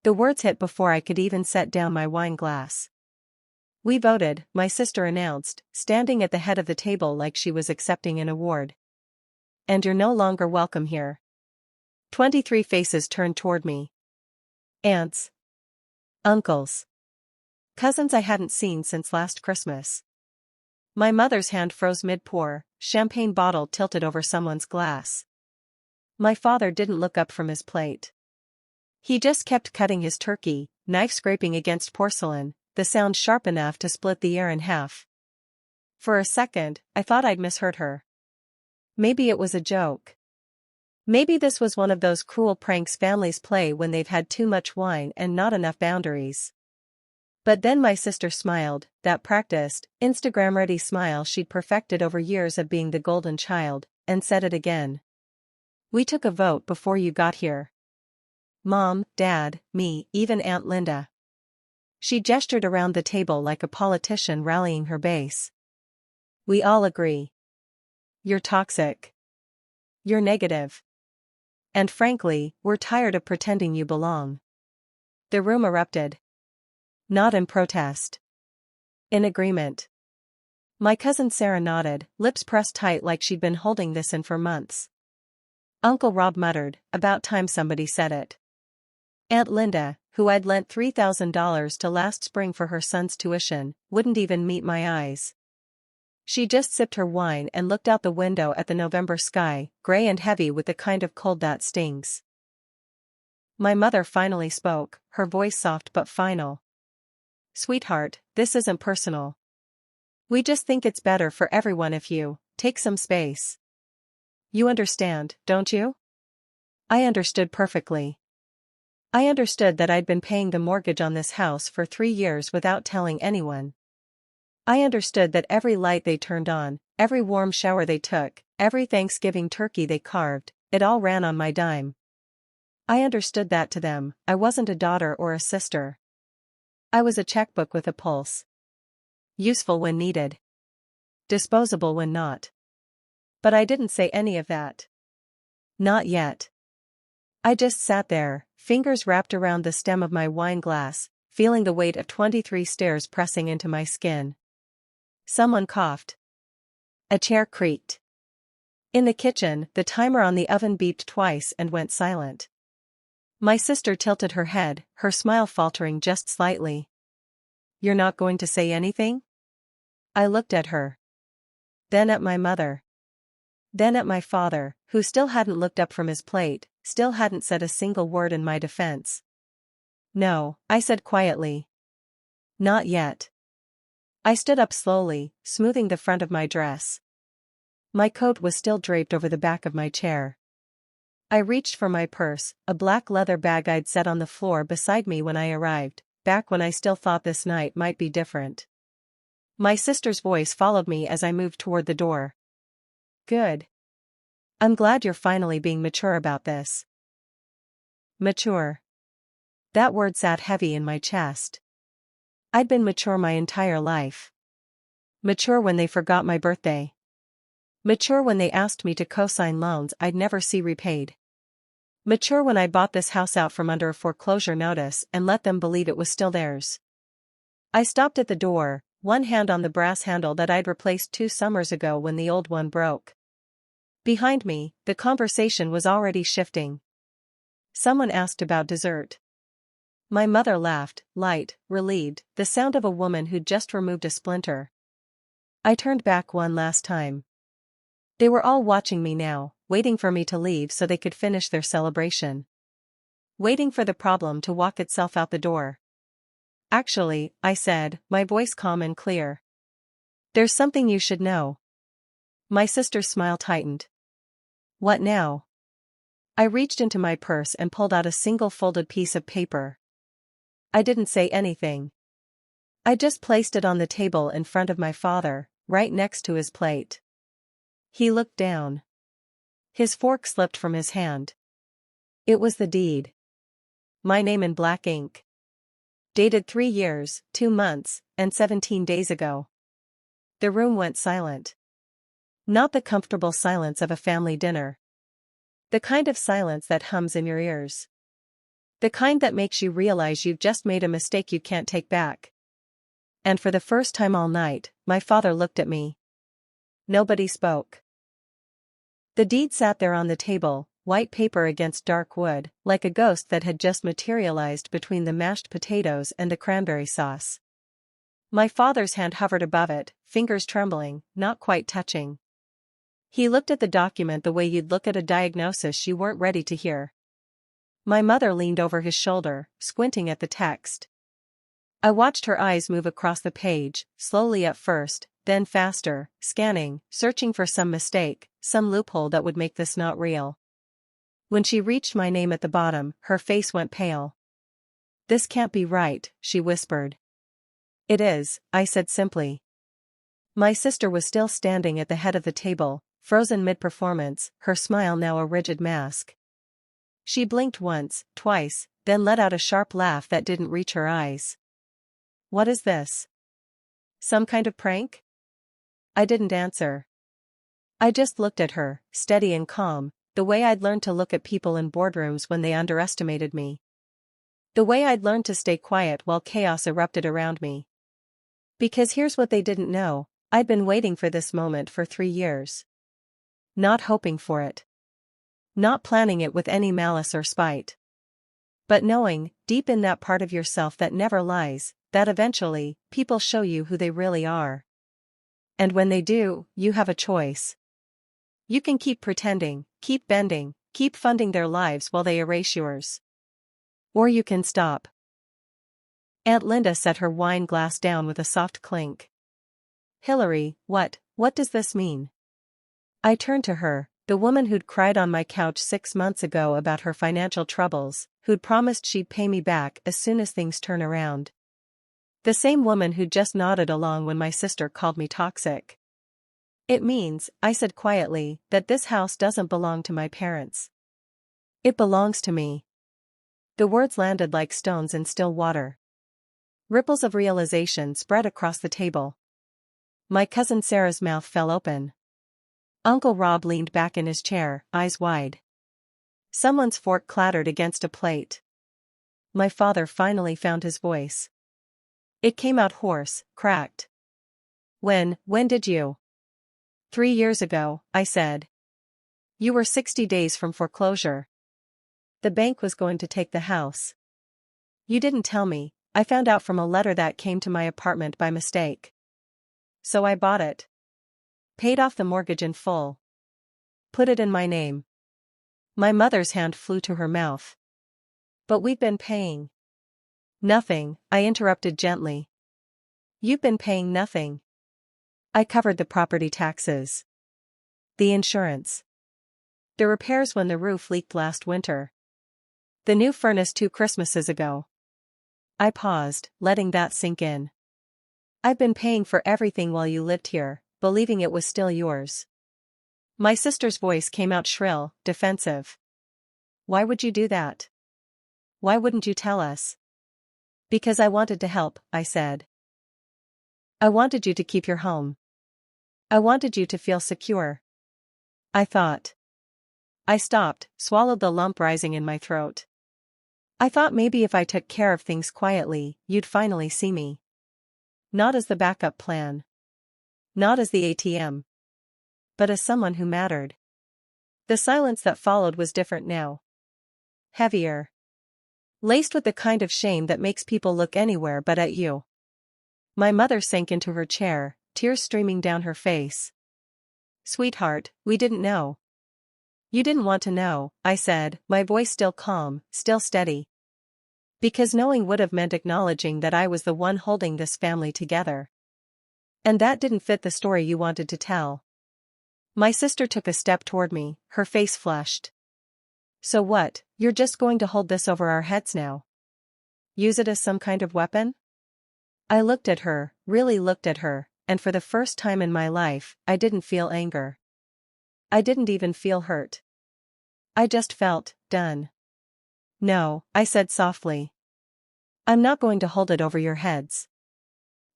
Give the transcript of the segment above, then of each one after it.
The words hit before I could even set down my wine glass. "We voted," my sister announced, standing at the head of the table like she was accepting an award. "And you're no longer welcome here." 23 faces turned toward me. Aunts. Uncles. Cousins I hadn't seen since last Christmas. My mother's hand froze mid-pour, champagne bottle tilted over someone's glass. My father didn't look up from his plate. He just kept cutting his turkey, knife scraping against porcelain, the sound sharp enough to split the air in half. For a second, I thought I'd misheard her. Maybe it was a joke. Maybe this was one of those cruel pranks families play when they've had too much wine and not enough boundaries. But then my sister smiled, that practiced, Instagram-ready smile she'd perfected over years of being the golden child, and said it again. "We took a vote before you got here. Mom, Dad, me, even Aunt Linda." She gestured around the table like a politician rallying her base. "We all agree. You're toxic. You're negative. And frankly, we're tired of pretending you belong." The room erupted. Not in protest. In agreement. My cousin Sarah nodded, lips pressed tight like she'd been holding this in for months. Uncle Rob muttered, "About time somebody said it." Aunt Linda, who I'd lent $3,000 to last spring for her son's tuition, wouldn't even meet my eyes. She just sipped her wine and looked out the window at the November sky, gray and heavy with the kind of cold that stings. My mother finally spoke, her voice soft but final. "Sweetheart, this isn't personal. We just think it's better for everyone if you take some space. You understand, don't you?" I understood perfectly. I understood that I'd been paying the mortgage on this house for 3 years without telling anyone. I understood that every light they turned on, every warm shower they took, every Thanksgiving turkey they carved, it all ran on my dime. I understood that to them, I wasn't a daughter or a sister. I was a checkbook with a pulse. Useful when needed. Disposable when not. But I didn't say any of that. Not yet. I just sat there, fingers wrapped around the stem of my wine glass, feeling the weight of 23 stares pressing into my skin. Someone coughed. A chair creaked. In the kitchen, the timer on the oven beeped twice and went silent. My sister tilted her head, her smile faltering just slightly. "You're not going to say anything?" I looked at her. Then at my mother. Then at my father, who still hadn't looked up from his plate, still hadn't said a single word in my defense. "No," I said quietly. "Not yet." I stood up slowly, smoothing the front of my dress. My coat was still draped over the back of my chair. I reached for my purse, a black leather bag I'd set on the floor beside me when I arrived, back when I still thought this night might be different. My sister's voice followed me as I moved toward the door. "Good. I'm glad you're finally being mature about this." Mature. That word sat heavy in my chest. I'd been mature my entire life. Mature when they forgot my birthday. Mature when they asked me to co-sign loans I'd never see repaid. Mature when I bought this house out from under a foreclosure notice and let them believe it was still theirs. I stopped at the door, one hand on the brass handle that I'd replaced 2 summers ago when the old one broke. Behind me, the conversation was already shifting. Someone asked about dessert. My mother laughed, light, relieved, the sound of a woman who'd just removed a splinter. I turned back one last time. They were all watching me now, waiting for me to leave so they could finish their celebration. Waiting for the problem to walk itself out the door. "Actually," I said, my voice calm and clear. "There's something you should know." My sister's smile tightened. "What now?" I reached into my purse and pulled out a single folded piece of paper. I didn't say anything. I just placed it on the table in front of my father, right next to his plate. He looked down. His fork slipped from his hand. It was the deed. My name in black ink. Dated 3 years, 2 months, and 17 days ago. The room went silent. Not the comfortable silence of a family dinner. The kind of silence that hums in your ears. The kind that makes you realize you've just made a mistake you can't take back. And for the first time all night, my father looked at me. Nobody spoke. The deed sat there on the table, white paper against dark wood, like a ghost that had just materialized between the mashed potatoes and the cranberry sauce. My father's hand hovered above it, fingers trembling, not quite touching. He looked at the document the way you'd look at a diagnosis you weren't ready to hear. My mother leaned over his shoulder, squinting at the text. I watched her eyes move across the page, slowly at first, then faster, scanning, searching for some mistake, some loophole that would make this not real. When she reached my name at the bottom, her face went pale. "This can't be right," she whispered. "It is," I said simply. My sister was still standing at the head of the table, frozen mid-performance, her smile now a rigid mask. She blinked once, twice, then let out a sharp laugh that didn't reach her eyes. "What is this? Some kind of prank?" I didn't answer. I just looked at her, steady and calm, the way I'd learned to look at people in boardrooms when they underestimated me. The way I'd learned to stay quiet while chaos erupted around me. Because here's what they didn't know, I'd been waiting for this moment for 3 years. Not hoping for it. Not planning it with any malice or spite. But knowing, deep in that part of yourself that never lies, that eventually, people show you who they really are. And when they do, you have a choice. You can keep pretending, keep bending, keep funding their lives while they erase yours. Or you can stop. Aunt Linda set her wine glass down with a soft clink. "Hillary, what does this mean?" I turned to her, the woman who'd cried on my couch 6 months ago about her financial troubles, who'd promised she'd pay me back as soon as things turn around. The same woman who'd just nodded along when my sister called me toxic. "It means," I said quietly, "that this house doesn't belong to my parents. It belongs to me." The words landed like stones in still water. Ripples of realization spread across the table. My cousin Sarah's mouth fell open. Uncle Rob leaned back in his chair, eyes wide. Someone's fork clattered against a plate. My father finally found his voice. It came out hoarse, cracked. When did you?" 3 years ago," I said. "You were 60 days from foreclosure. The bank was going to take the house. You didn't tell me, I found out from a letter that came to my apartment by mistake. So I bought it. Paid off the mortgage in full. Put it in my name." My mother's hand flew to her mouth. "But we've been paying." "Nothing," I interrupted gently. "You've been paying nothing. I covered the property taxes. The insurance. The repairs when the roof leaked last winter. The new furnace 2 Christmases ago." I paused, letting that sink in. "I've been paying for everything while you lived here, believing it was still yours." My sister's voice came out shrill, defensive. "Why would you do that? Why wouldn't you tell us?" "Because I wanted to help," I said. "I wanted you to keep your home. I wanted you to feel secure. I thought." I stopped, swallowed the lump rising in my throat. "I thought maybe if I took care of things quietly, you'd finally see me. Not as the backup plan. Not as the ATM. But as someone who mattered." The silence that followed was different now. Heavier. Laced with the kind of shame that makes people look anywhere but at you. My mother sank into her chair, tears streaming down her face. "Sweetheart, we didn't know." "You didn't want to know," I said, my voice still calm, still steady. "Because knowing would have meant acknowledging that I was the one holding this family together. And that didn't fit the story you wanted to tell." My sister took a step toward me, her face flushed. "So what, you're just going to hold this over our heads now? Use it as some kind of weapon?" I looked at her, really looked at her, and for the first time in my life, I didn't feel anger. I didn't even feel hurt. I just felt done. "No," I said softly. "I'm not going to hold it over your heads."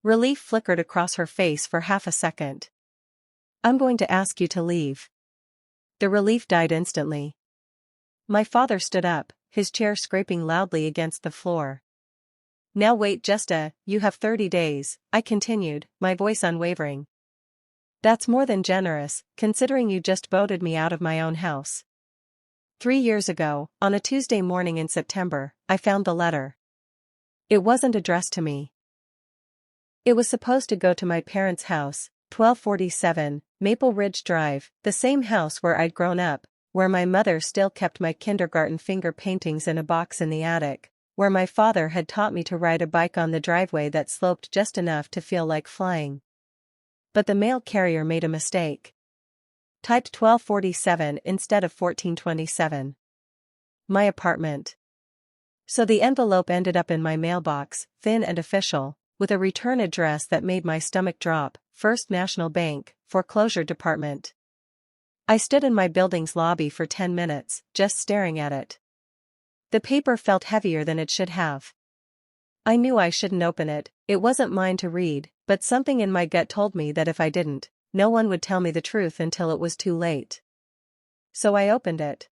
Relief flickered across her face for half a second. "I'm going to ask you to leave." The relief died instantly. My father stood up, his chair scraping loudly against the floor. "Now wait you have 30 days, I continued, my voice unwavering. "That's more than generous, considering you just voted me out of my own house." 3 years ago, on a Tuesday morning in September, I found the letter. It wasn't addressed to me. It was supposed to go to my parents' house, 1247, Maple Ridge Drive, the same house where I'd grown up, where my mother still kept my kindergarten finger paintings in a box in the attic, where my father had taught me to ride a bike on the driveway that sloped just enough to feel like flying. But the mail carrier made a mistake. Typed 1247 instead of 1427. My apartment. So the envelope ended up in my mailbox, thin and official, with a return address that made my stomach drop, First National Bank, Foreclosure Department. I stood in my building's lobby for 10 minutes, just staring at it. The paper felt heavier than it should have. I knew I shouldn't open it, it wasn't mine to read, but something in my gut told me that if I didn't, no one would tell me the truth until it was too late. So I opened it.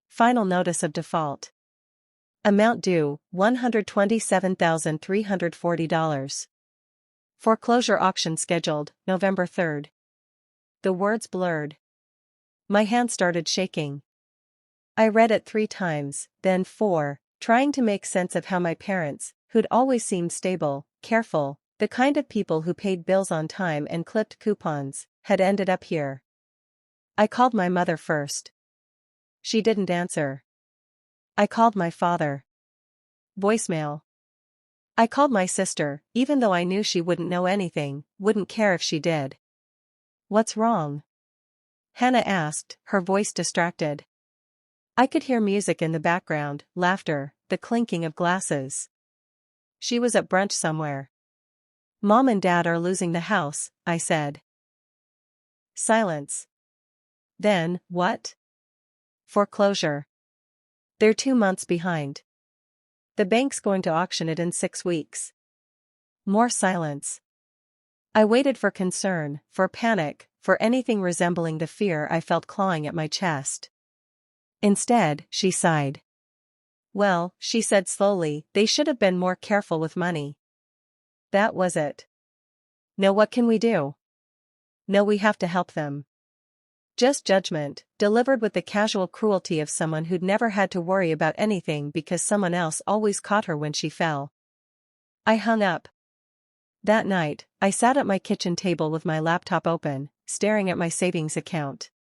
Final notice of default. Amount due, $127,340. Foreclosure auction scheduled, November 3rd. The words blurred. My hand started shaking. I read it 3 times, then 4, trying to make sense of how my parents, who'd always seemed stable, careful, the kind of people who paid bills on time and clipped coupons, had ended up here. I called my mother first. She didn't answer. I called my father. Voicemail. I called my sister, even though I knew she wouldn't know anything, wouldn't care if she did. "What's wrong?" Hannah asked, her voice distracted. I could hear music in the background, laughter, the clinking of glasses. She was at brunch somewhere. "Mom and Dad are losing the house," I said. Silence. Then, "What?" "Foreclosure. They're 2 months behind. The bank's going to auction it in 6 weeks. More silence. I waited for concern, for panic, for anything resembling the fear I felt clawing at my chest. Instead, she sighed. "Well," she said slowly, "they should have been more careful with money." That was it. "No, what can we do?" "No, we have to help them." Just judgment, delivered with the casual cruelty of someone who'd never had to worry about anything because someone else always caught her when she fell. I hung up. That night, I sat at my kitchen table with my laptop open, staring at my savings account.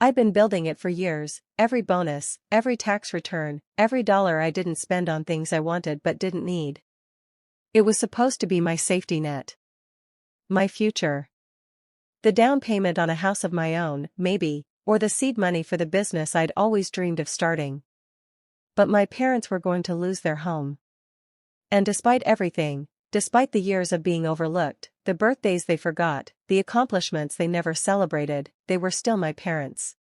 I'd been building it for years, every bonus, every tax return, every dollar I didn't spend on things I wanted but didn't need. It was supposed to be my safety net. My future. The down payment on a house of my own, maybe, or the seed money for the business I'd always dreamed of starting. But my parents were going to lose their home. And despite everything, despite the years of being overlooked, the birthdays they forgot, the accomplishments they never celebrated, they were still my parents.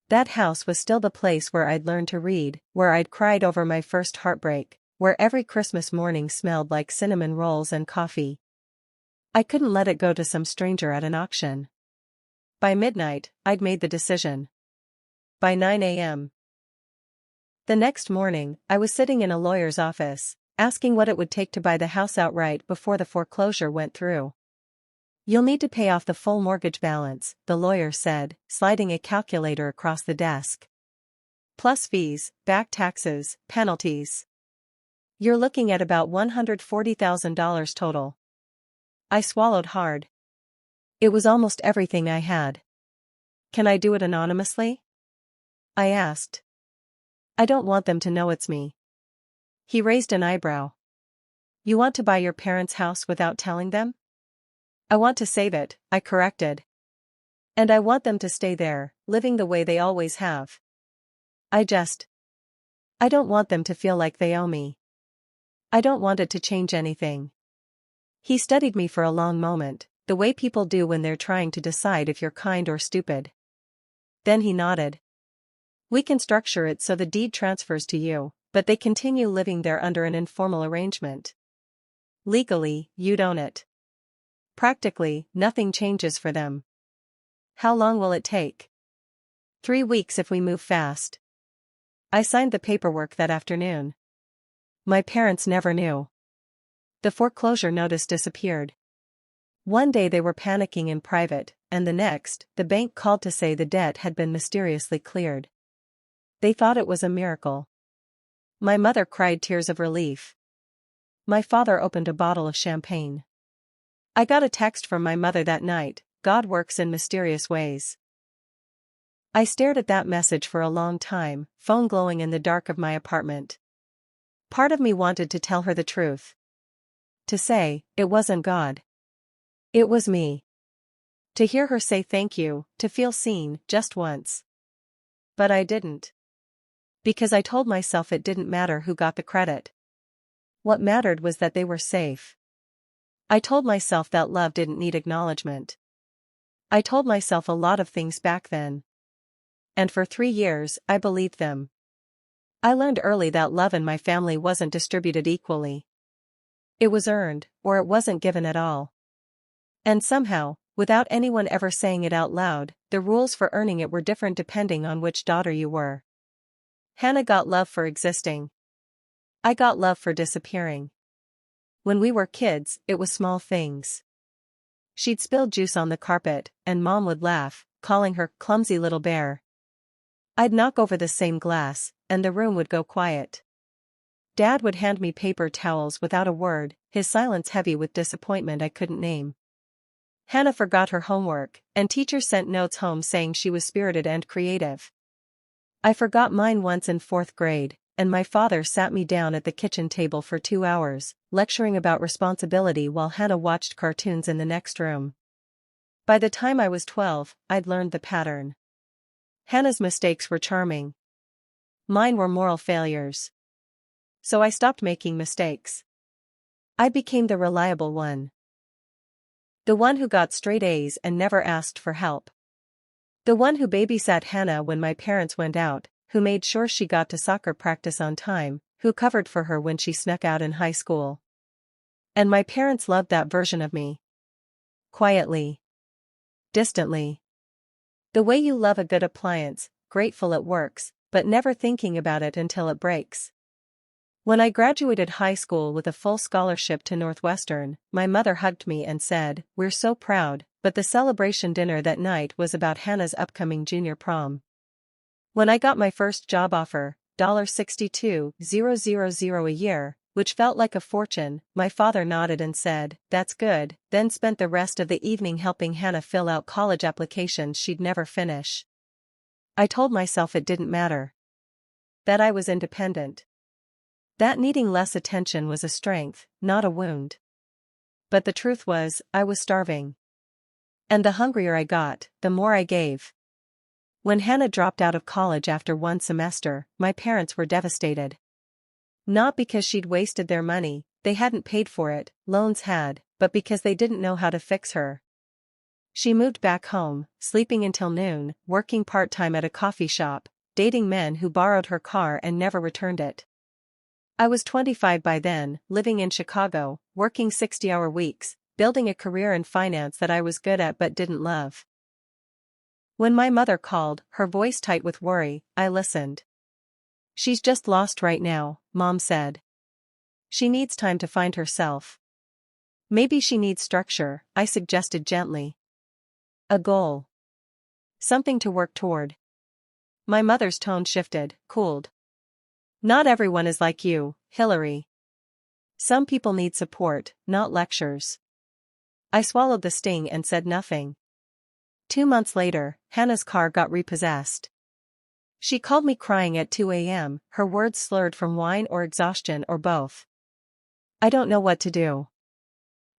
That house was still the place where I'd learned to read, where I'd cried over my first heartbreak, where every Christmas morning smelled like cinnamon rolls and coffee. I couldn't let it go to some stranger at an auction. By midnight, I'd made the decision. By 9 a.m. The next morning, I was sitting in a lawyer's office, asking what it would take to buy the house outright before the foreclosure went through. "You'll need to pay off the full mortgage balance," the lawyer said, sliding a calculator across the desk. "Plus fees, back taxes, penalties. You're looking at about $140,000 total." I swallowed hard. It was almost everything I had. "Can I do it anonymously?" I asked. "I don't want them to know it's me." He raised an eyebrow. "You want to buy your parents' house without telling them?" "I want to save it," I corrected. "And I want them to stay there, living the way they always have. I don't want them to feel like they owe me. I don't want it to change anything." He studied me for a long moment, the way people do when they're trying to decide if you're kind or stupid. Then he nodded. "We can structure it so the deed transfers to you, but they continue living there under an informal arrangement. Legally, you'd own it. Practically, nothing changes for them." "How long will it take?" 3 weeks if we move fast." I signed the paperwork that afternoon. My parents never knew. The foreclosure notice disappeared. One day they were panicking in private, and the next, the bank called to say the debt had been mysteriously cleared. They thought it was a miracle. My mother cried tears of relief. My father opened a bottle of champagne. I got a text from my mother that night, "God works in mysterious ways." I stared at that message for a long time, phone glowing in the dark of my apartment. Part of me wanted to tell her the truth. To say, it wasn't God. It was me. To hear her say thank you, to feel seen, just once. But I didn't. Because I told myself it didn't matter who got the credit. What mattered was that they were safe. I told myself that love didn't need acknowledgement. I told myself a lot of things back then. And for 3 years, I believed them. I learned early that love in my family wasn't distributed equally. It was earned, or it wasn't given at all. And somehow, without anyone ever saying it out loud, the rules for earning it were different depending on which daughter you were. Hannah got love for existing. I got love for disappearing. When we were kids, it was small things. She'd spill juice on the carpet, and Mom would laugh, calling her clumsy little bear. I'd knock over the same glass, and the room would go quiet. Dad would hand me paper towels without a word, his silence heavy with disappointment I couldn't name. Hannah forgot her homework, and teachers sent notes home saying she was spirited and creative. I forgot mine once in 4th grade, and my father sat me down at the kitchen table for 2 hours, lecturing about responsibility while Hannah watched cartoons in the next room. By the time I was 12, I'd learned the pattern. Hannah's mistakes were charming. Mine were moral failures. So I stopped making mistakes. I became the reliable one. The one who got straight A's and never asked for help. The one who babysat Hannah when my parents went out, who made sure she got to soccer practice on time, who covered for her when she snuck out in high school. And my parents loved that version of me. Quietly. Distantly. The way you love a good appliance, grateful it works, but never thinking about it until it breaks. When I graduated high school with a full scholarship to Northwestern, my mother hugged me and said, "We're so proud," but the celebration dinner that night was about Hannah's upcoming junior prom. When I got my first job offer, $62,000 a year, which felt like a fortune, my father nodded and said, "That's good," then spent the rest of the evening helping Hannah fill out college applications she'd never finish. I told myself it didn't matter. That I was independent. That needing less attention was a strength, not a wound. But the truth was, I was starving. And the hungrier I got, the more I gave. When Hannah dropped out of college after 1 semester, my parents were devastated. Not because she'd wasted their money, they hadn't paid for it, loans had, but because they didn't know how to fix her. She moved back home, sleeping until noon, working part-time at a coffee shop, dating men who borrowed her car and never returned it. I was 25 by then, living in Chicago, working 60-hour weeks, building a career in finance that I was good at but didn't love. When my mother called, her voice tight with worry, I listened. "She's just lost right now," Mom said. "She needs time to find herself." "Maybe she needs structure," I suggested gently. "A goal. Something to work toward." My mother's tone shifted, cooled. "Not everyone is like you, Hillary. Some people need support, not lectures." I swallowed the sting and said nothing. 2 months later, Hannah's car got repossessed. She called me crying at 2 a.m., her words slurred from wine or exhaustion or both. "I don't know what to do.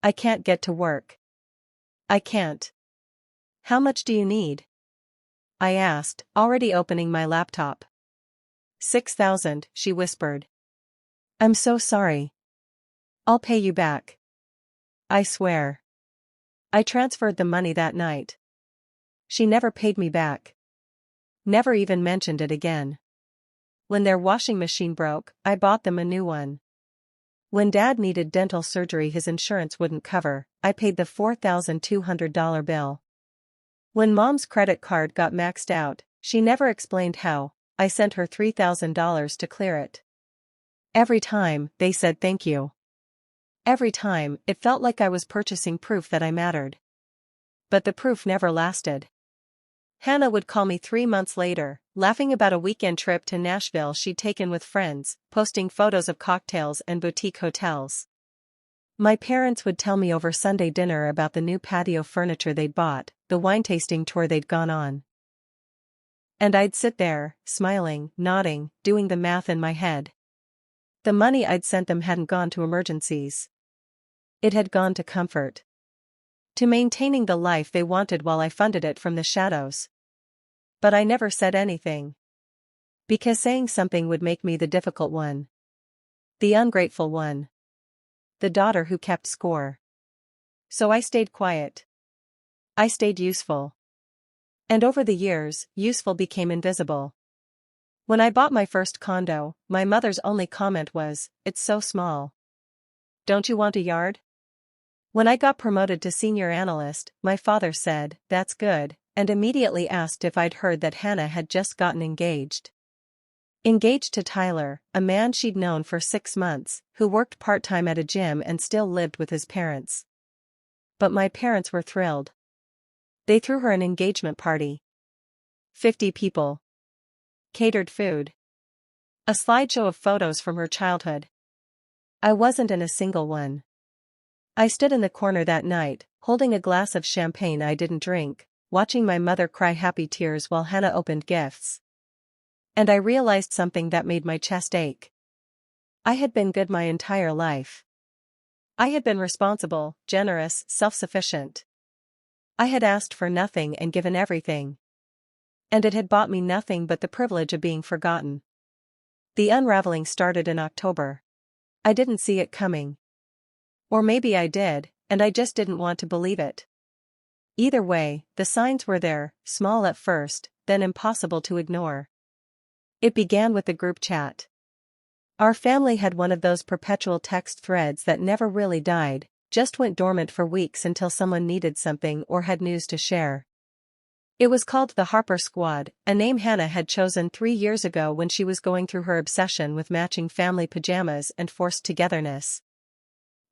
I can't get to work. I can't." "How much do you need?" I asked, already opening my laptop. $6,000, she whispered. "I'm so sorry. I'll pay you back. I swear." I transferred the money that night. She never paid me back. Never even mentioned it again. When their washing machine broke, I bought them a new one. When Dad needed dental surgery his insurance wouldn't cover, I paid the $4,200 bill. When Mom's credit card got maxed out, she never explained how, I sent her $3,000 to clear it. Every time, they said thank you. Every time, it felt like I was purchasing proof that I mattered. But the proof never lasted. Hannah would call me 3 months later, laughing about a weekend trip to Nashville she'd taken with friends, posting photos of cocktails and boutique hotels. My parents would tell me over Sunday dinner about the new patio furniture they'd bought, the wine tasting tour they'd gone on. And I'd sit there, smiling, nodding, doing the math in my head. The money I'd sent them hadn't gone to emergencies. It had gone to comfort. To maintaining the life they wanted while I funded it from the shadows. But I never said anything. Because saying something would make me the difficult one. The ungrateful one. The daughter who kept score. So I stayed quiet. I stayed useful. And over the years, useful became invisible. When I bought my first condo, my mother's only comment was, "It's so small. Don't you want a yard?" When I got promoted to senior analyst, my father said, "That's good," and immediately asked if I'd heard that Hannah had just gotten engaged. Engaged to Tyler, a man she'd known for 6 months, who worked part-time at a gym and still lived with his parents. But my parents were thrilled. They threw her an engagement party. 50 people. Catered food. A slideshow of photos from her childhood. I wasn't in a single one. I stood in the corner that night, holding a glass of champagne I didn't drink, watching my mother cry happy tears while Hannah opened gifts. And I realized something that made my chest ache. I had been good my entire life. I had been responsible, generous, self-sufficient. I had asked for nothing and given everything. And it had bought me nothing but the privilege of being forgotten. The unraveling started in October. I didn't see it coming. Or maybe I did, and I just didn't want to believe it. Either way, the signs were there, small at first, then impossible to ignore. It began with the group chat. Our family had one of those perpetual text threads that never really died, just went dormant for weeks until someone needed something or had news to share. It was called the Harper Squad, a name Hannah had chosen 3 years ago when she was going through her obsession with matching family pajamas and forced togetherness.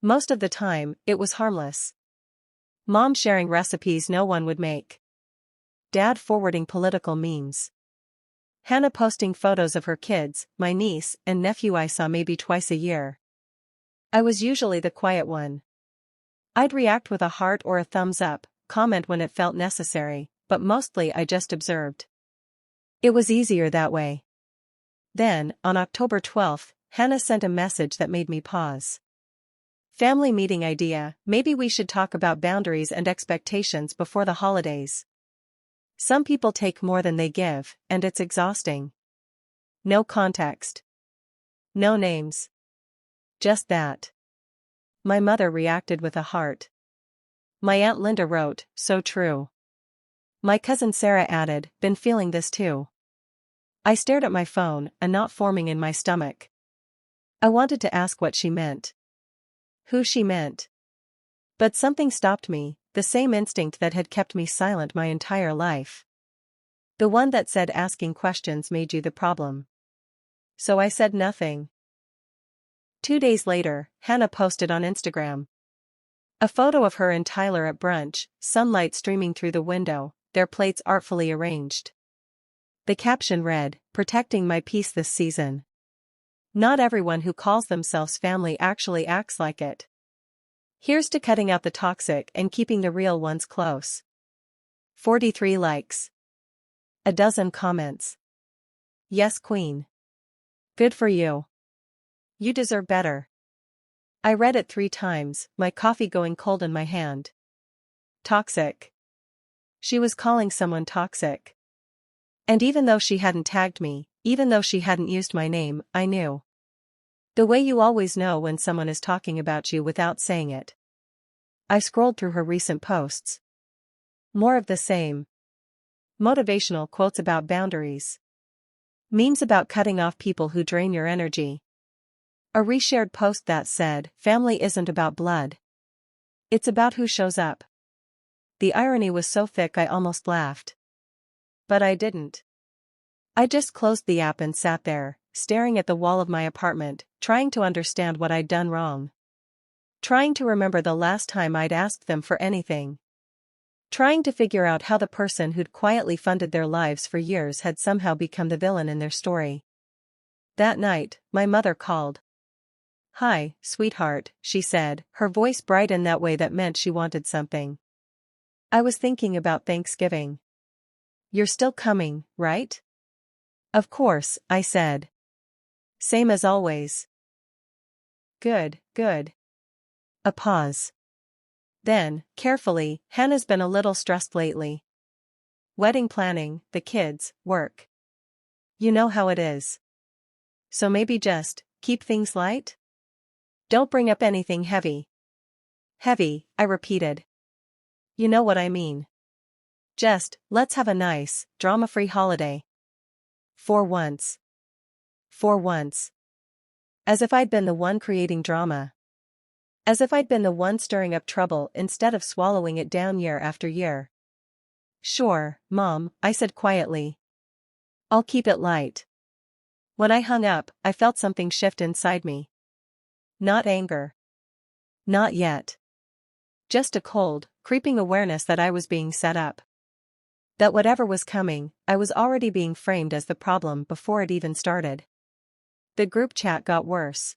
Most of the time, it was harmless. Mom sharing recipes no one would make. Dad forwarding political memes. Hannah posting photos of her kids, my niece and nephew I saw maybe twice a year. I was usually the quiet one. I'd react with a heart or a thumbs up, comment when it felt necessary, but mostly I just observed. It was easier that way. Then, on October 12th, Hannah sent a message that made me pause. Family meeting idea, maybe we should talk about boundaries and expectations before the holidays. Some people take more than they give, and it's exhausting. No context. No names. Just that. My mother reacted with a heart. My Aunt Linda wrote, "So true." My cousin Sarah added, "Been feeling this too." I stared at my phone, a knot forming in my stomach. I wanted to ask what she meant. Who she meant. But something stopped me, the same instinct that had kept me silent my entire life. The one that said asking questions made you the problem. So I said nothing. 2 days later, Hannah posted on Instagram. A photo of her and Tyler at brunch, sunlight streaming through the window, their plates artfully arranged. The caption read, "Protecting my peace this season." Not everyone who calls themselves family actually acts like it. Here's to cutting out the toxic and keeping the real ones close. 43 likes. A dozen comments. Yes, Queen. Good for you. You deserve better. I read it 3 times, my coffee going cold in my hand. Toxic. She was calling someone toxic. And even though she hadn't tagged me, even though she hadn't used my name, I knew. The way you always know when someone is talking about you without saying it. I scrolled through her recent posts. More of the same. Motivational quotes about boundaries. Memes about cutting off people who drain your energy. A reshared post that said, "Family isn't about blood. It's about who shows up." The irony was so thick I almost laughed. But I didn't. I just closed the app and sat there, staring at the wall of my apartment, trying to understand what I'd done wrong. Trying to remember the last time I'd asked them for anything. Trying to figure out how the person who'd quietly funded their lives for years had somehow become the villain in their story. That night, my mother called. "Hi, sweetheart," she said, her voice bright in that way that meant she wanted something. "I was thinking about Thanksgiving. You're still coming, right?" "Of course," I said. "Same as always." "Good, good." A pause. Then, carefully, "Hannah's been a little stressed lately. Wedding planning, the kids, work. You know how it is. So maybe just, keep things light? Don't bring up anything heavy." "Heavy," I repeated. "You know what I mean. Just, let's have a nice, drama-free holiday. For once." For once. As if I'd been the one creating drama. As if I'd been the one stirring up trouble instead of swallowing it down year after year. "Sure, Mom," I said quietly. "I'll keep it light." When I hung up, I felt something shift inside me. Not anger. Not yet. Just a cold, creeping awareness that I was being set up. That whatever was coming, I was already being framed as the problem before it even started. The group chat got worse.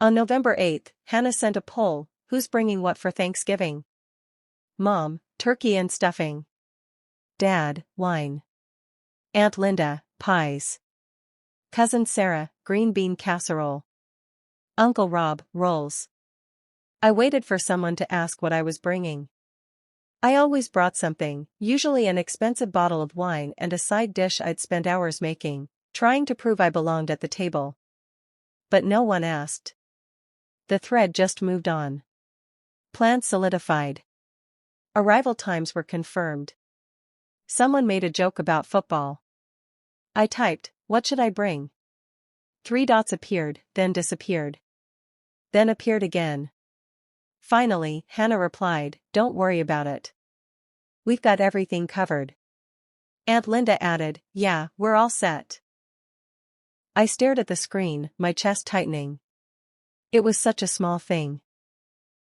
On November 8th, Hannah sent a poll, "Who's bringing what for Thanksgiving?" Mom, turkey and stuffing. Dad, wine. Aunt Linda, pies. Cousin Sarah, green bean casserole. Uncle Rob, rolls. I waited for someone to ask what I was bringing. I always brought something, usually an expensive bottle of wine and a side dish I'd spent hours making, trying to prove I belonged at the table. But no one asked. The thread just moved on. Plans solidified. Arrival times were confirmed. Someone made a joke about football. I typed, "What should I bring?" 3 dots appeared, then disappeared. Then appeared again. Finally, Hannah replied, "Don't worry about it. We've got everything covered." Aunt Linda added, "Yeah, we're all set." I stared at the screen, my chest tightening. It was such a small thing.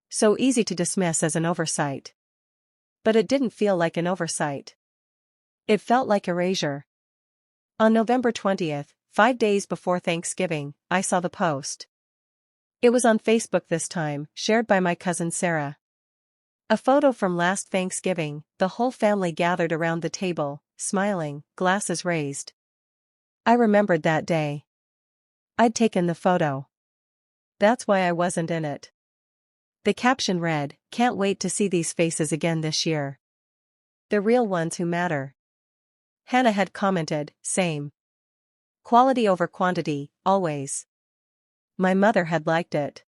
So easy to dismiss as an oversight. But it didn't feel like an oversight. It felt like erasure. On November 20th, 5 days before Thanksgiving, I saw the post. It was on Facebook this time, shared by my cousin Sarah. A photo from last Thanksgiving, the whole family gathered around the table, smiling, glasses raised. I remembered that day. I'd taken the photo. That's why I wasn't in it. The caption read, "Can't wait to see these faces again this year. The real ones who matter." Hannah had commented, "Same. Quality over quantity, always." My mother had liked it.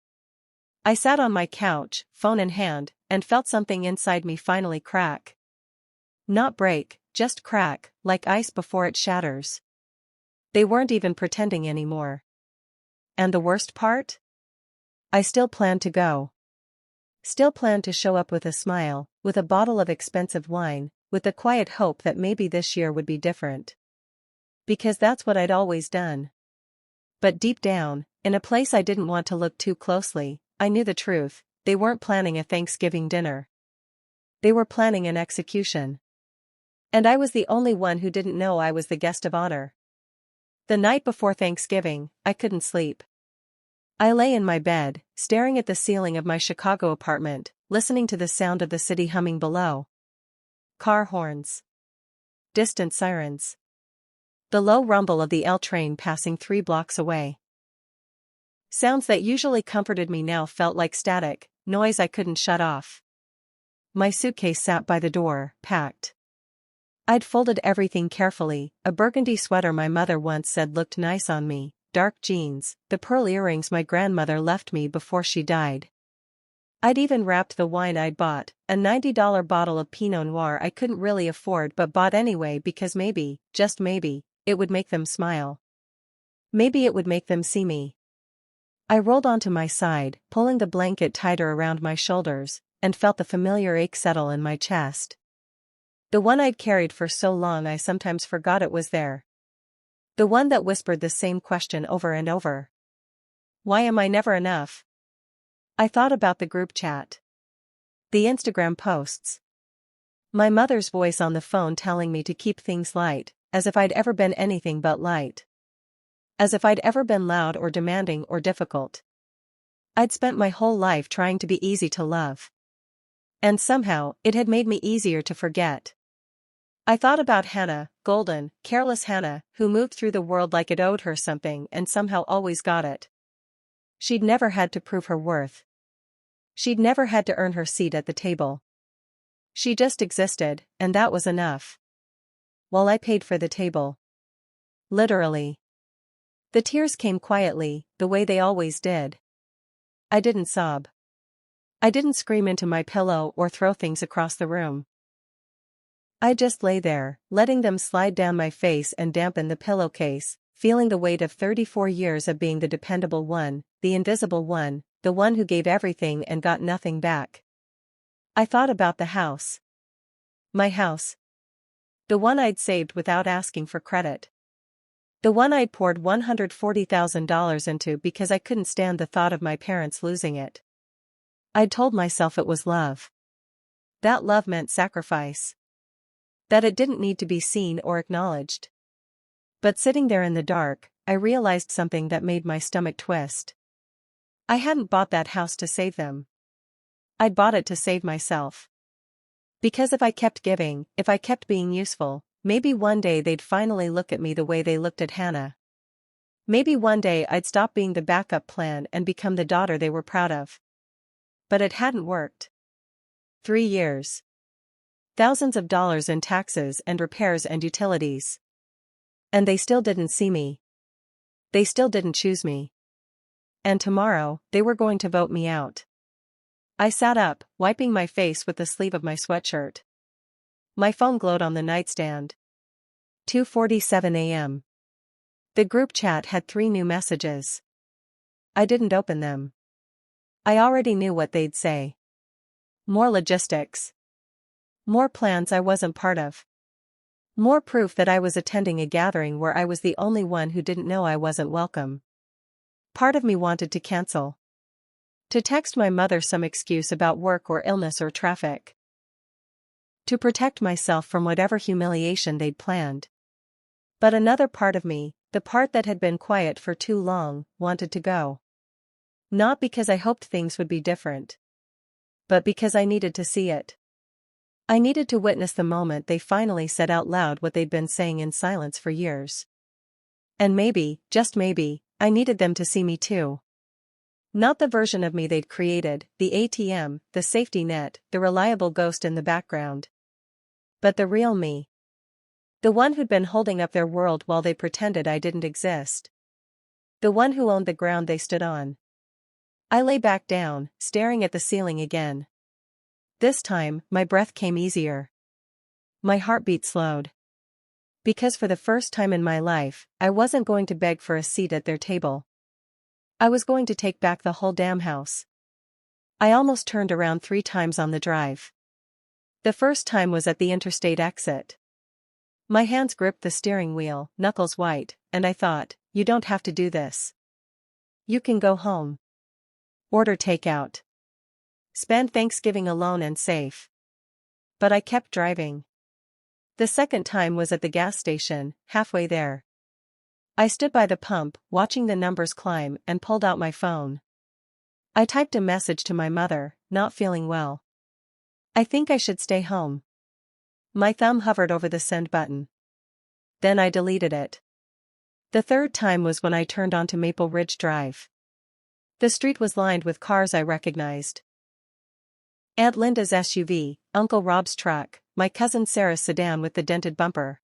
I sat on my couch, phone in hand, and felt something inside me finally crack. Not break, just crack, like ice before it shatters. They weren't even pretending anymore. And the worst part? I still planned to go. Still planned to show up with a smile, with a bottle of expensive wine, with the quiet hope that maybe this year would be different. Because that's what I'd always done. But deep down, in a place I didn't want to look too closely, I knew the truth: they weren't planning a Thanksgiving dinner. They were planning an execution. And I was the only one who didn't know I was the guest of honor. The night before Thanksgiving, I couldn't sleep. I lay in my bed, staring at the ceiling of my Chicago apartment, listening to the sound of the city humming below. Car horns. Distant sirens. The low rumble of the L train passing 3 blocks away. Sounds that usually comforted me now felt like static, noise I couldn't shut off. My suitcase sat by the door, packed. I'd folded everything carefully, a burgundy sweater my mother once said looked nice on me, dark jeans, the pearl earrings my grandmother left me before she died. I'd even wrapped the wine I'd bought, a $90 bottle of Pinot Noir I couldn't really afford but bought anyway because maybe, just maybe, it would make them smile. Maybe it would make them see me. I rolled onto my side, pulling the blanket tighter around my shoulders, and felt the familiar ache settle in my chest. The one I'd carried for so long I sometimes forgot it was there. The one that whispered the same question over and over. Why am I never enough? I thought about the group chat. The Instagram posts. My mother's voice on the phone telling me to keep things light, as if I'd ever been anything but light. As if I'd ever been loud or demanding or difficult. I'd spent my whole life trying to be easy to love. And somehow, it had made me easier to forget. I thought about Hannah, golden, careless Hannah, who moved through the world like it owed her something and somehow always got it. She'd never had to prove her worth. She'd never had to earn her seat at the table. She just existed, and that was enough. While I paid for the table. Literally. The tears came quietly, the way they always did. I didn't sob. I didn't scream into my pillow or throw things across the room. I just lay there, letting them slide down my face and dampen the pillowcase, feeling the weight of 34 years of being the dependable one, the invisible one, the one who gave everything and got nothing back. I thought about the house. My house. The one I'd saved without asking for credit. The one I'd poured $140,000 into because I couldn't stand the thought of my parents losing it. I'd told myself it was love. That love meant sacrifice. That it didn't need to be seen or acknowledged. But sitting there in the dark, I realized something that made my stomach twist. I hadn't bought that house to save them. I'd bought it to save myself. Because if I kept giving, if I kept being useful, maybe one day they'd finally look at me the way they looked at Hannah. Maybe one day I'd stop being the backup plan and become the daughter they were proud of. But it hadn't worked. 3 years. Thousands of dollars in taxes and repairs and utilities. And they still didn't see me. They still didn't choose me. And tomorrow, they were going to vote me out. I sat up, wiping my face with the sleeve of my sweatshirt. My phone glowed on the nightstand. 2:47 a.m. The group chat had 3 new messages. I didn't open them. I already knew what they'd say. More logistics. More plans I wasn't part of. More proof that I was attending a gathering where I was the only one who didn't know I wasn't welcome. Part of me wanted to cancel. To text my mother some excuse about work or illness or traffic. To protect myself from whatever humiliation they'd planned. But another part of me, the part that had been quiet for too long, wanted to go. Not because I hoped things would be different. But because I needed to see it. I needed to witness the moment they finally said out loud what they'd been saying in silence for years. And maybe, just maybe, I needed them to see me too. Not the version of me they'd created, the ATM, the safety net, the reliable ghost in the background. But the real me. The one who'd been holding up their world while they pretended I didn't exist. The one who owned the ground they stood on. I lay back down, staring at the ceiling again. This time, my breath came easier. My heartbeat slowed. Because for the first time in my life, I wasn't going to beg for a seat at their table. I was going to take back the whole damn house. I almost turned around 3 times on the drive. The first time was at the interstate exit. My hands gripped the steering wheel, knuckles white, and I thought, you don't have to do this. You can go home. Order takeout. Spend Thanksgiving alone and safe. But I kept driving. The second time was at the gas station, halfway there. I stood by the pump, watching the numbers climb, and pulled out my phone. I typed a message to my mother, not feeling well. I think I should stay home. My thumb hovered over the send button. Then I deleted it. The third time was when I turned onto Maple Ridge Drive. The street was lined with cars I recognized. Aunt Linda's SUV, Uncle Rob's truck, my cousin Sarah's sedan with the dented bumper.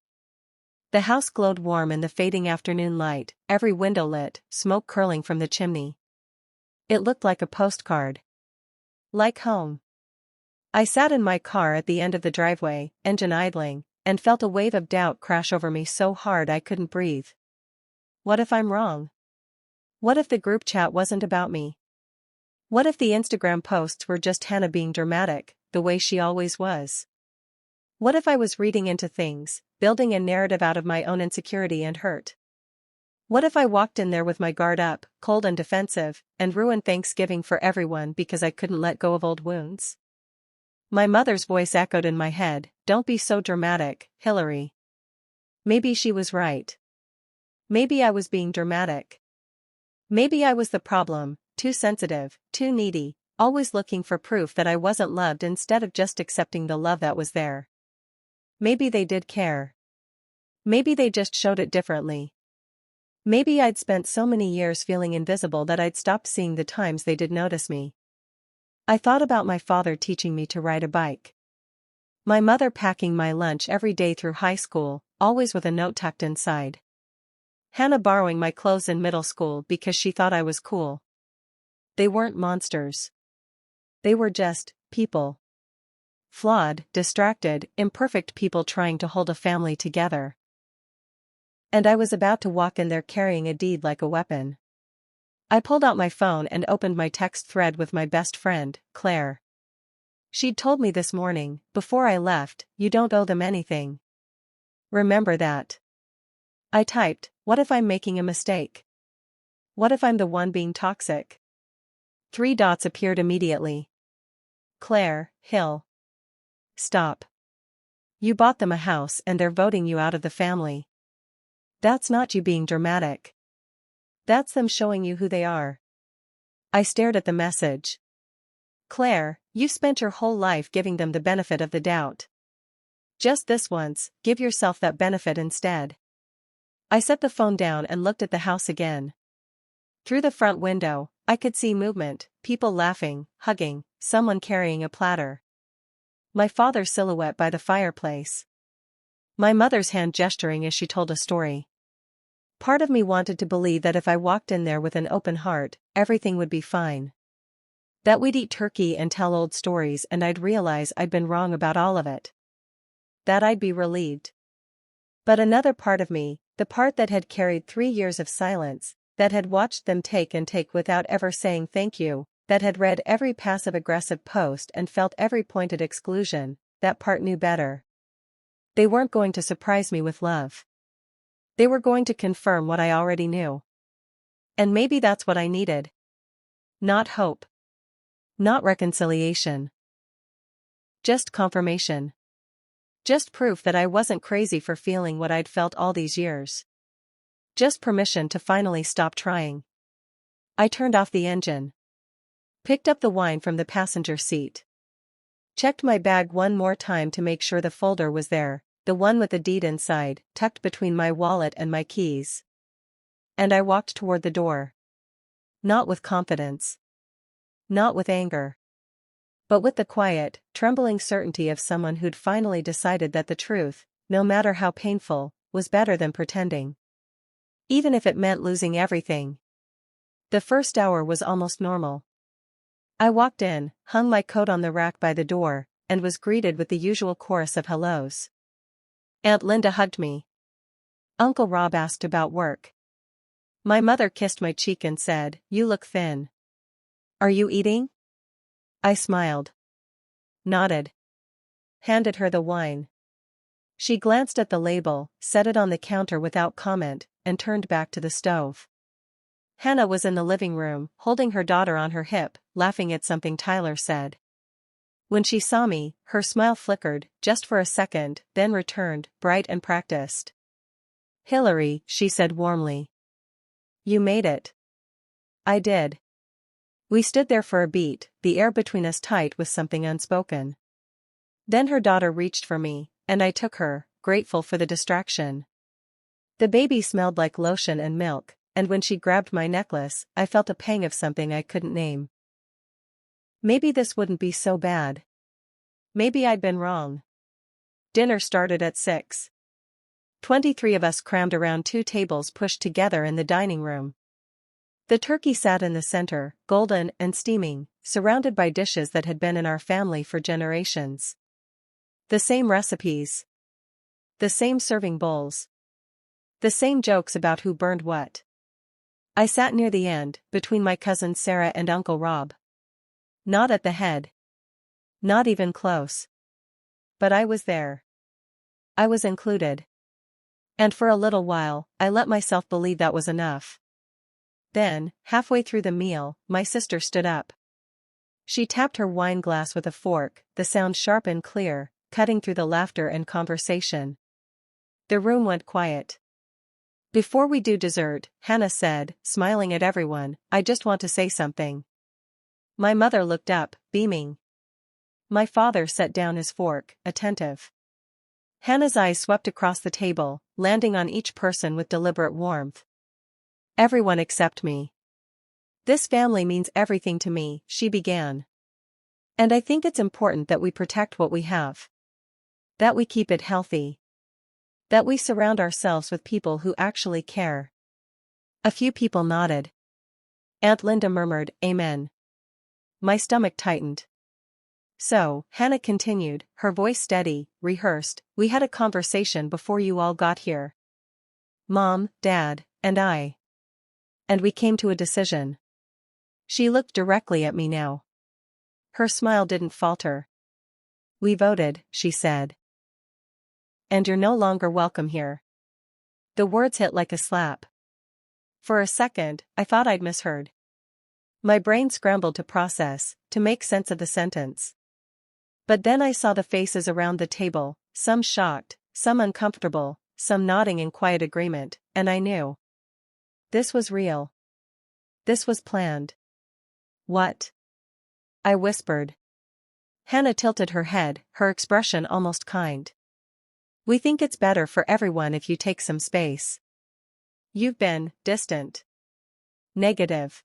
The house glowed warm in the fading afternoon light, every window lit, smoke curling from the chimney. It looked like a postcard. Like home. I sat in my car at the end of the driveway, engine idling, and felt a wave of doubt crash over me so hard I couldn't breathe. What if I'm wrong? What if the group chat wasn't about me? What if the Instagram posts were just Hannah being dramatic, the way she always was? What if I was reading into things, building a narrative out of my own insecurity and hurt? What if I walked in there with my guard up, cold and defensive, and ruined Thanksgiving for everyone because I couldn't let go of old wounds? My mother's voice echoed in my head, "Don't be so dramatic, Hillary." Maybe she was right. Maybe I was being dramatic. Maybe I was the problem, too sensitive, too needy, always looking for proof that I wasn't loved instead of just accepting the love that was there. Maybe they did care. Maybe they just showed it differently. Maybe I'd spent so many years feeling invisible that I'd stopped seeing the times they did notice me. I thought about my father teaching me to ride a bike. My mother packing my lunch every day through high school, always with a note tucked inside. Hannah borrowing my clothes in middle school because she thought I was cool. They weren't monsters. They were just people. Flawed, distracted, imperfect people trying to hold a family together. And I was about to walk in there carrying a deed like a weapon. I pulled out my phone and opened my text thread with my best friend, Claire. She'd told me this morning, before I left, "You don't owe them anything. Remember that." I typed, "What if I'm making a mistake? What if I'm the one being toxic?" 3 dots appeared immediately. Claire, Hill. Stop. You bought them a house and they're voting you out of the family. That's not you being dramatic. That's them showing you who they are. I stared at the message. Claire, you spent your whole life giving them the benefit of the doubt. Just this once, give yourself that benefit instead. I set the phone down and looked at the house again. Through the front window, I could see movement, people laughing, hugging, someone carrying a platter. My father's silhouette by the fireplace. My mother's hand gesturing as she told a story. Part of me wanted to believe that if I walked in there with an open heart, everything would be fine. That we'd eat turkey and tell old stories and I'd realize I'd been wrong about all of it. That I'd be relieved. But another part of me, the part that had carried 3 years of silence, that had watched them take and take without ever saying thank you, that had read every passive-aggressive post and felt every pointed exclusion, that part knew better. They weren't going to surprise me with love. They were going to confirm what I already knew. And maybe that's what I needed. Not hope. Not reconciliation. Just confirmation. Just proof that I wasn't crazy for feeling what I'd felt all these years. Just permission to finally stop trying. I turned off the engine. Picked up the wine from the passenger seat. Checked my bag one more time to make sure the folder was there, the one with the deed inside, tucked between my wallet and my keys. And I walked toward the door. Not with confidence. Not with anger. But with the quiet, trembling certainty of someone who'd finally decided that the truth, no matter how painful, was better than pretending. Even if it meant losing everything. The first hour was almost normal. I walked in, hung my coat on the rack by the door, and was greeted with the usual chorus of hellos. Aunt Linda hugged me. Uncle Rob asked about work. My mother kissed my cheek and said, "You look thin. Are you eating?" I smiled. Nodded. Handed her the wine. She glanced at the label, set it on the counter without comment, and turned back to the stove. Hannah was in the living room, holding her daughter on her hip, laughing at something Tyler said. When she saw me, her smile flickered, just for a second, then returned, bright and practiced. "Hillary," she said warmly. "You made it." I did. We stood there for a beat, the air between us tight with something unspoken. Then her daughter reached for me, and I took her, grateful for the distraction. The baby smelled like lotion and milk, and when she grabbed my necklace, I felt a pang of something I couldn't name. Maybe this wouldn't be so bad. Maybe I'd been wrong. Dinner started at 6. 23 of us crammed around 2 tables pushed together in the dining room. The turkey sat in the center, golden and steaming, surrounded by dishes that had been in our family for generations. The same recipes. The same serving bowls. The same jokes about who burned what. I sat near the end, between my cousins Sarah and Uncle Rob. Not at the head. Not even close. But I was there. I was included. And for a little while, I let myself believe that was enough. Then, halfway through the meal, my sister stood up. She tapped her wine glass with a fork, the sound sharp and clear, cutting through the laughter and conversation. The room went quiet. "Before we do dessert," Hannah said, smiling at everyone, "I just want to say something." My mother looked up, beaming. My father set down his fork, attentive. Hannah's eyes swept across the table, landing on each person with deliberate warmth. "Everyone except me. This family means everything to me," she began. "And I think it's important that we protect what we have. That we keep it healthy. That we surround ourselves with people who actually care." A few people nodded. Aunt Linda murmured, "Amen." My stomach tightened. "So," Hannah continued, her voice steady, rehearsed, "we had a conversation before you all got here. Mom, Dad, and I. And we came to a decision." She looked directly at me now. Her smile didn't falter. "We voted," she said. "And you're no longer welcome here." The words hit like a slap. For a second, I thought I'd misheard. My brain scrambled to process, to make sense of the sentence. But then I saw the faces around the table, some shocked, some uncomfortable, some nodding in quiet agreement, and I knew. This was real. This was planned. "What?" I whispered. Hannah tilted her head, her expression almost kind. "We think it's better for everyone if you take some space. You've been distant. Negative.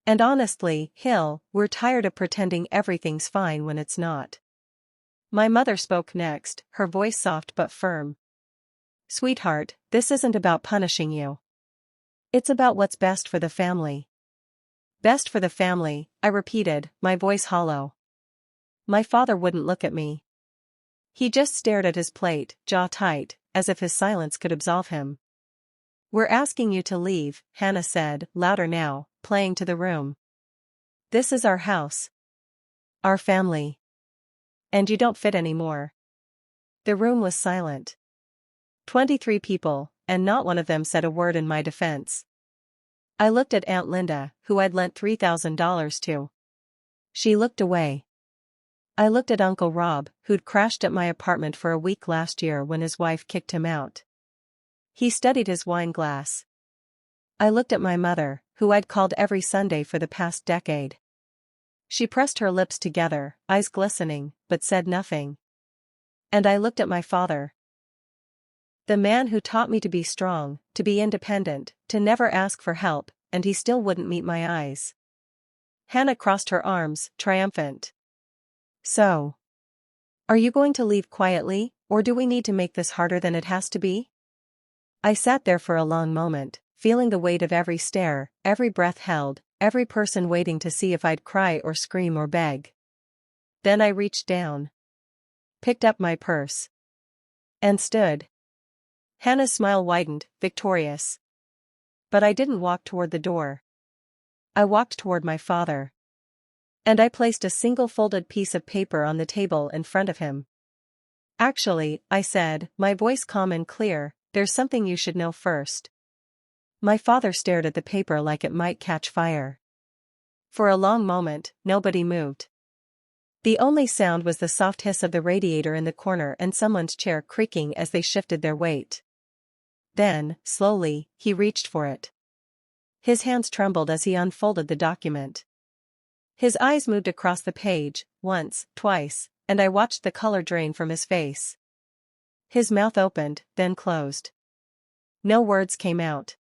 And honestly, Hill, we're tired of pretending everything's fine when it's not." My mother spoke next, her voice soft but firm. "Sweetheart, this isn't about punishing you. It's about what's best for the family." "Best for the family," I repeated, my voice hollow. My father wouldn't look at me. He just stared at his plate, jaw tight, as if his silence could absolve him. "We're asking you to leave," Hannah said, louder now, playing to the room. "This is our house. Our family. And you don't fit anymore." The room was silent. 23 people, and not one of them said a word in my defense. I looked at Aunt Linda, who I'd lent $3,000 to. She looked away. I looked at Uncle Rob, who'd crashed at my apartment for a week last year when his wife kicked him out. He studied his wine glass. I looked at my mother, who I'd called every Sunday for the past decade. She pressed her lips together, eyes glistening, but said nothing. And I looked at my father. The man who taught me to be strong, to be independent, to never ask for help, and he still wouldn't meet my eyes. Hannah crossed her arms, triumphant. "So, are you going to leave quietly, or do we need to make this harder than it has to be?" I sat there for a long moment, feeling the weight of every stare, every breath held, every person waiting to see if I'd cry or scream or beg. Then I reached down, picked up my purse, and stood. Hannah's smile widened, victorious. But I didn't walk toward the door. I walked toward my father. And I placed a single folded piece of paper on the table in front of him. "Actually," I said, my voice calm and clear, "there's something you should know first." My father stared at the paper like it might catch fire. For a long moment, nobody moved. The only sound was the soft hiss of the radiator in the corner and someone's chair creaking as they shifted their weight. Then, slowly, he reached for it. His hands trembled as he unfolded the document. His eyes moved across the page, once, twice, and I watched the color drain from his face. His mouth opened, then closed. No words came out.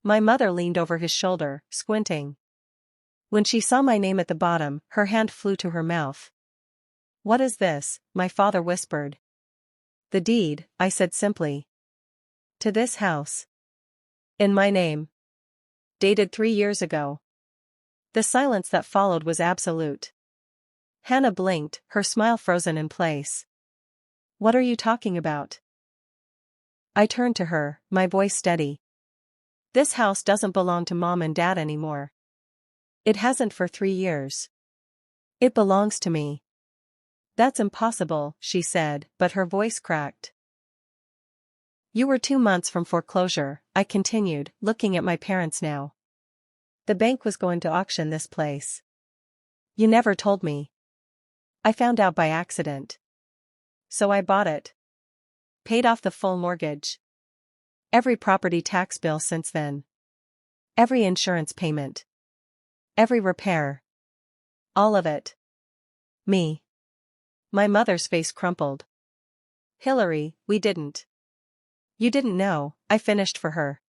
My mother leaned over his shoulder, squinting. When she saw my name at the bottom, her hand flew to her mouth. "What is this?" my father whispered. "The deed," I said simply. "To this house. In my name. Dated 3 years ago." The silence that followed was absolute. Hannah blinked, her smile frozen in place. "What are you talking about?" I turned to her, my voice steady. "This house doesn't belong to Mom and Dad anymore. It hasn't for 3 years. It belongs to me." "That's impossible," she said, but her voice cracked. You were 2 months from foreclosure, I continued, looking at my parents now. The bank was going to auction this place. You never told me. I found out by accident. So I bought it. Paid off the full mortgage. Every property tax bill since then. Every insurance payment. Every repair. All of it. Me. My mother's face crumpled. Hillary, we didn't. You didn't know, I finished for her.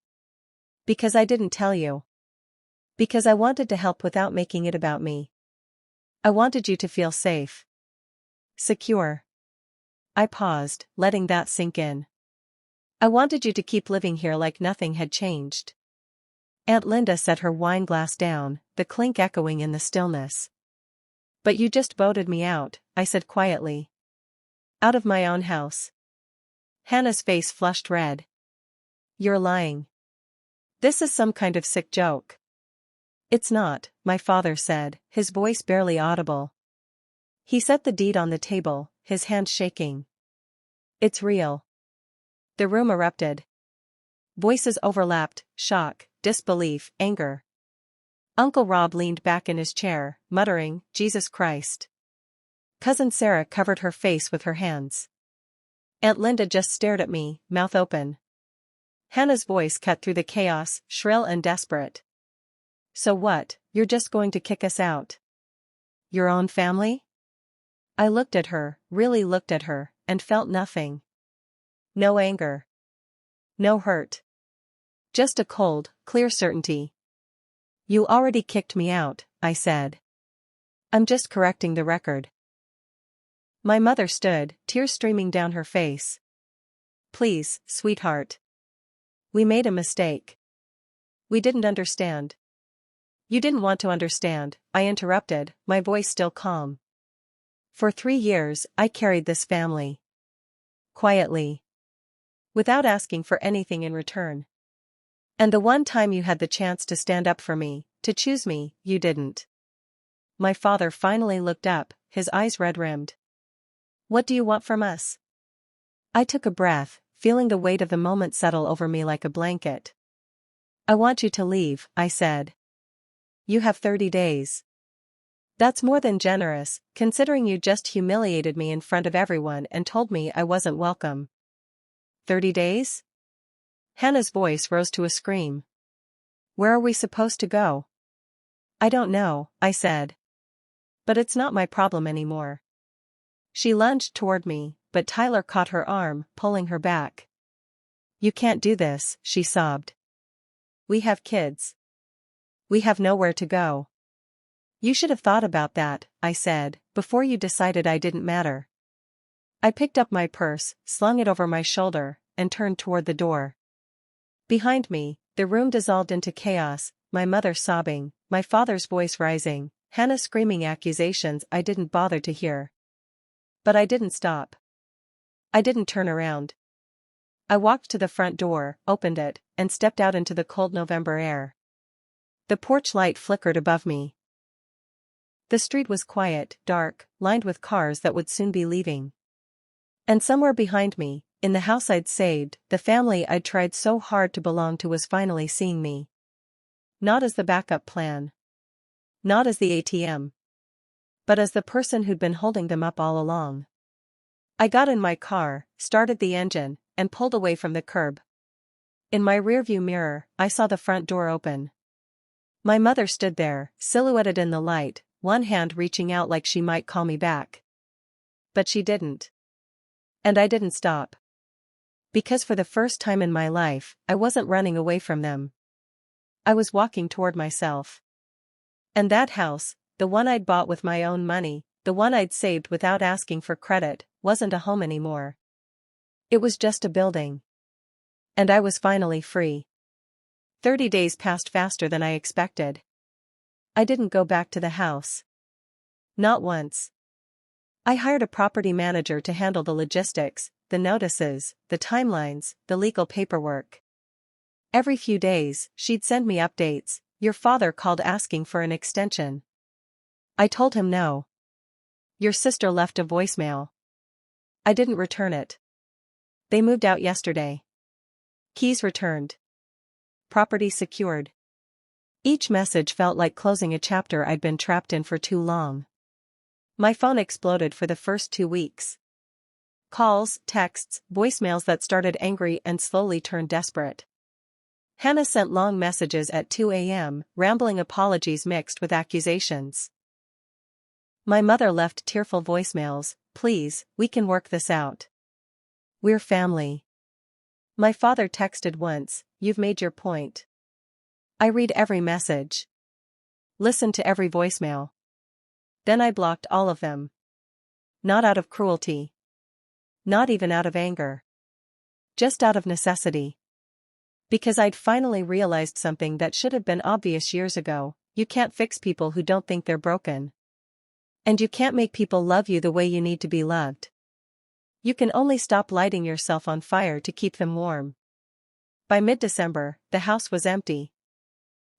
Because I didn't tell you. Because I wanted to help without making it about me. I wanted you to feel safe. Secure. I paused, letting that sink in. I wanted you to keep living here like nothing had changed. Aunt Linda set her wine glass down, the clink echoing in the stillness. But you just voted me out, I said quietly. Out of my own house. Hannah's face flushed red. You're lying. This is some kind of sick joke. It's not, my father said, his voice barely audible. He set the deed on the table, his hand shaking. It's real. The room erupted. Voices overlapped, shock, disbelief, anger. Uncle Rob leaned back in his chair, muttering, Jesus Christ. Cousin Sarah covered her face with her hands. Aunt Linda just stared at me, mouth open. Hannah's voice cut through the chaos, shrill and desperate. So what, you're just going to kick us out? Your own family? I looked at her, really looked at her, and felt nothing. No anger. No hurt. Just a cold, clear certainty. You already kicked me out, I said. I'm just correcting the record. My mother stood, tears streaming down her face. Please, sweetheart. We made a mistake. We didn't understand. You didn't want to understand, I interrupted, my voice still calm. For 3 years, I carried this family. Quietly. Without asking for anything in return. And the one time you had the chance to stand up for me, to choose me, you didn't. My father finally looked up, his eyes red-rimmed. What do you want from us? I took a breath, feeling the weight of the moment settle over me like a blanket. I want you to leave, I said. You have 30 days. That's more than generous, considering you just humiliated me in front of everyone and told me I wasn't welcome. 30 days? Hannah's voice rose to a scream. Where are we supposed to go? I don't know, I said. But it's not my problem anymore. She lunged toward me, but Tyler caught her arm, pulling her back. You can't do this, she sobbed. We have kids. We have nowhere to go. You should have thought about that, I said, before you decided I didn't matter. I picked up my purse, slung it over my shoulder, and turned toward the door. Behind me, the room dissolved into chaos, my mother sobbing, my father's voice rising, Hannah screaming accusations I didn't bother to hear. But I didn't stop. I didn't turn around. I walked to the front door, opened it, and stepped out into the cold November air. The porch light flickered above me. The street was quiet, dark, lined with cars that would soon be leaving. And somewhere behind me, in the house I'd saved, the family I'd tried so hard to belong to was finally seeing me. Not as the backup plan. Not as the ATM. But as the person who'd been holding them up all along. I got in my car, started the engine, and pulled away from the curb. In my rearview mirror, I saw the front door open. My mother stood there, silhouetted in the light, one hand reaching out like she might call me back. But she didn't. And I didn't stop. Because for the first time in my life, I wasn't running away from them. I was walking toward myself. And that house, the one I'd bought with my own money, the one I'd saved without asking for credit, wasn't a home anymore. It was just a building. And I was finally free. 30 days passed faster than I expected. I didn't go back to the house. Not once. I hired a property manager to handle the logistics, the notices, the timelines, the legal paperwork. Every few days, she'd send me updates. Your father called asking for an extension. I told him no. Your sister left a voicemail. I didn't return it. They moved out yesterday. Keys returned. Property secured. Each message felt like closing a chapter I'd been trapped in for too long. My phone exploded for the first 2 weeks. Calls, texts, voicemails that started angry and slowly turned desperate. Hannah sent long messages at 2 a.m., rambling apologies mixed with accusations. My mother left tearful voicemails, "Please, we can work this out. We're family." My father texted once, "You've made your point." I read every message. Listened to every voicemail. Then I blocked all of them. Not out of cruelty. Not even out of anger. Just out of necessity. Because I'd finally realized something that should have been obvious years ago: you can't fix people who don't think they're broken. And you can't make people love you the way you need to be loved. You can only stop lighting yourself on fire to keep them warm. By mid-December, the house was empty.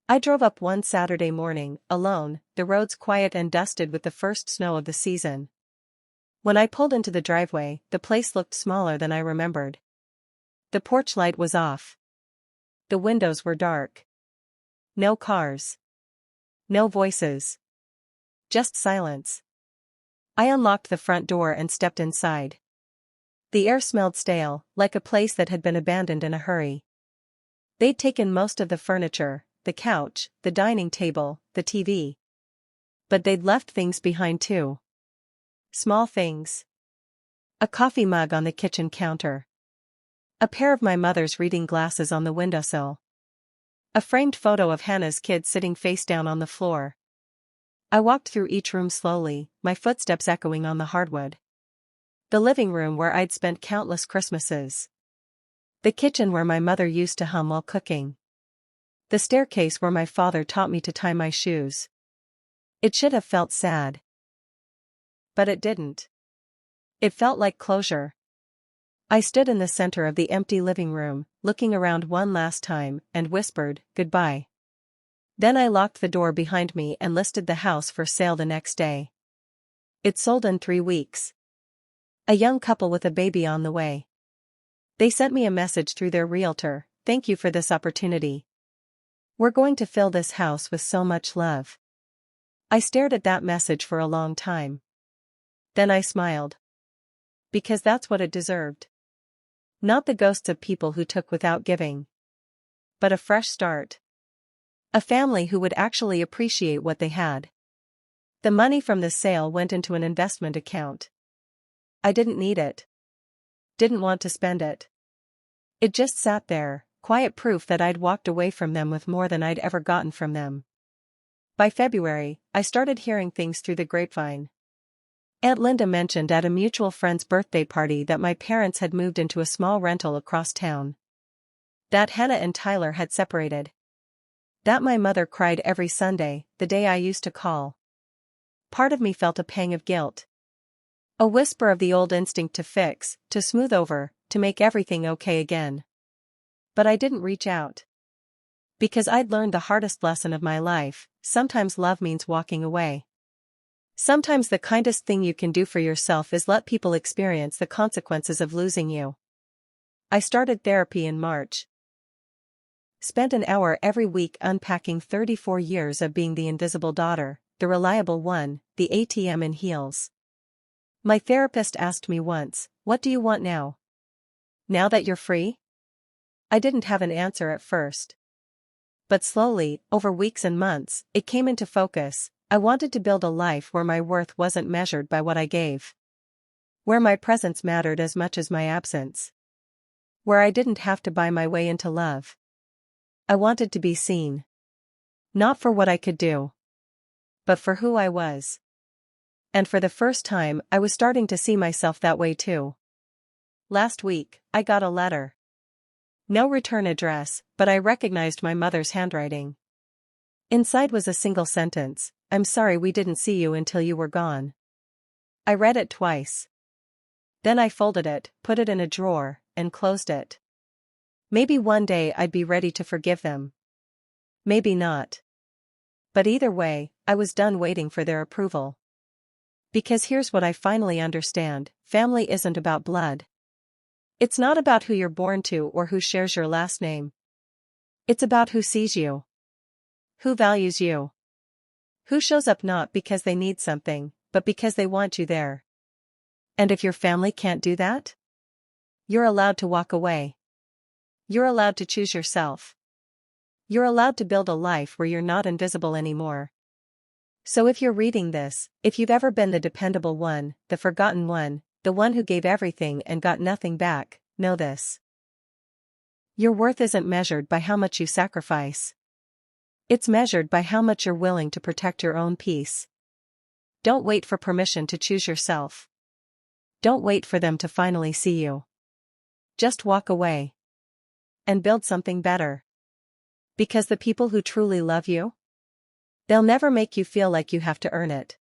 I drove up one Saturday morning, alone, the roads quiet and dusted with the first snow of the season. When I pulled into the driveway, the place looked smaller than I remembered. The porch light was off. The windows were dark. No cars. No voices. Just silence. I unlocked the front door and stepped inside. The air smelled stale, like a place that had been abandoned in a hurry. They'd taken most of the furniture, the couch, the dining table, the TV. But they'd left things behind too. Small things. A coffee mug on the kitchen counter. A pair of my mother's reading glasses on the windowsill. A framed photo of Hannah's kid sitting face down on the floor. I walked through each room slowly, my footsteps echoing on the hardwood. The living room where I'd spent countless Christmases. The kitchen where my mother used to hum while cooking. The staircase where my father taught me to tie my shoes. It should have felt sad. But it didn't. It felt like closure. I stood in the center of the empty living room, looking around one last time, and whispered, "Goodbye." Then I locked the door behind me and listed the house for sale the next day. It sold in 3 weeks. A young couple with a baby on the way. They sent me a message through their realtor: "Thank you for this opportunity. We're going to fill this house with so much love." I stared at that message for a long time. Then I smiled. Because that's what it deserved. Not the ghosts of people who took without giving. But a fresh start. A family who would actually appreciate what they had. The money from the sale went into an investment account. I didn't need it. Didn't want to spend it. It just sat there, quiet proof that I'd walked away from them with more than I'd ever gotten from them. By February, I started hearing things through the grapevine. Aunt Linda mentioned at a mutual friend's birthday party that my parents had moved into a small rental across town. That Hannah and Tyler had separated. That my mother cried every Sunday, the day I used to call. Part of me felt a pang of guilt. A whisper of the old instinct to fix, to smooth over, to make everything okay again. But I didn't reach out. Because I'd learned the hardest lesson of my life: sometimes love means walking away. Sometimes the kindest thing you can do for yourself is let people experience the consequences of losing you. I started therapy in March. Spent an hour every week unpacking 34 years of being the invisible daughter, the reliable one, the ATM in heels. My therapist asked me once, "What do you want now? Now that you're free?" I didn't have an answer at first. But slowly, over weeks and months, it came into focus. I wanted to build a life where my worth wasn't measured by what I gave. Where my presence mattered as much as my absence. Where I didn't have to buy my way into love. I wanted to be seen. Not for what I could do. But for who I was. And for the first time, I was starting to see myself that way too. Last week, I got a letter. No return address, but I recognized my mother's handwriting. Inside was a single sentence: "I'm sorry we didn't see you until you were gone." I read it twice. Then I folded it, put it in a drawer, and closed it. Maybe one day I'd be ready to forgive them. Maybe not. But either way, I was done waiting for their approval. Because here's what I finally understand: family isn't about blood. It's not about who you're born to or who shares your last name. It's about who sees you, who values you, who shows up not because they need something, but because they want you there. And if your family can't do that, you're allowed to walk away. You're allowed to choose yourself. You're allowed to build a life where you're not invisible anymore. So if you're reading this, if you've ever been the dependable one, the forgotten one, the one who gave everything and got nothing back, know this. Your worth isn't measured by how much you sacrifice. It's measured by how much you're willing to protect your own peace. Don't wait for permission to choose yourself. Don't wait for them to finally see you. Just walk away. And build something better. Because the people who truly love you, they'll never make you feel like you have to earn it.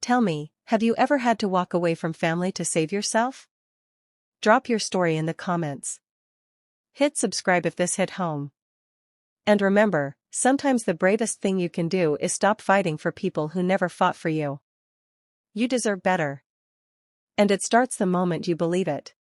Tell me, have you ever had to walk away from family to save yourself? Drop your story in the comments. Hit subscribe if this hit home. And remember, sometimes the bravest thing you can do is stop fighting for people who never fought for you. You deserve better. And it starts the moment you believe it.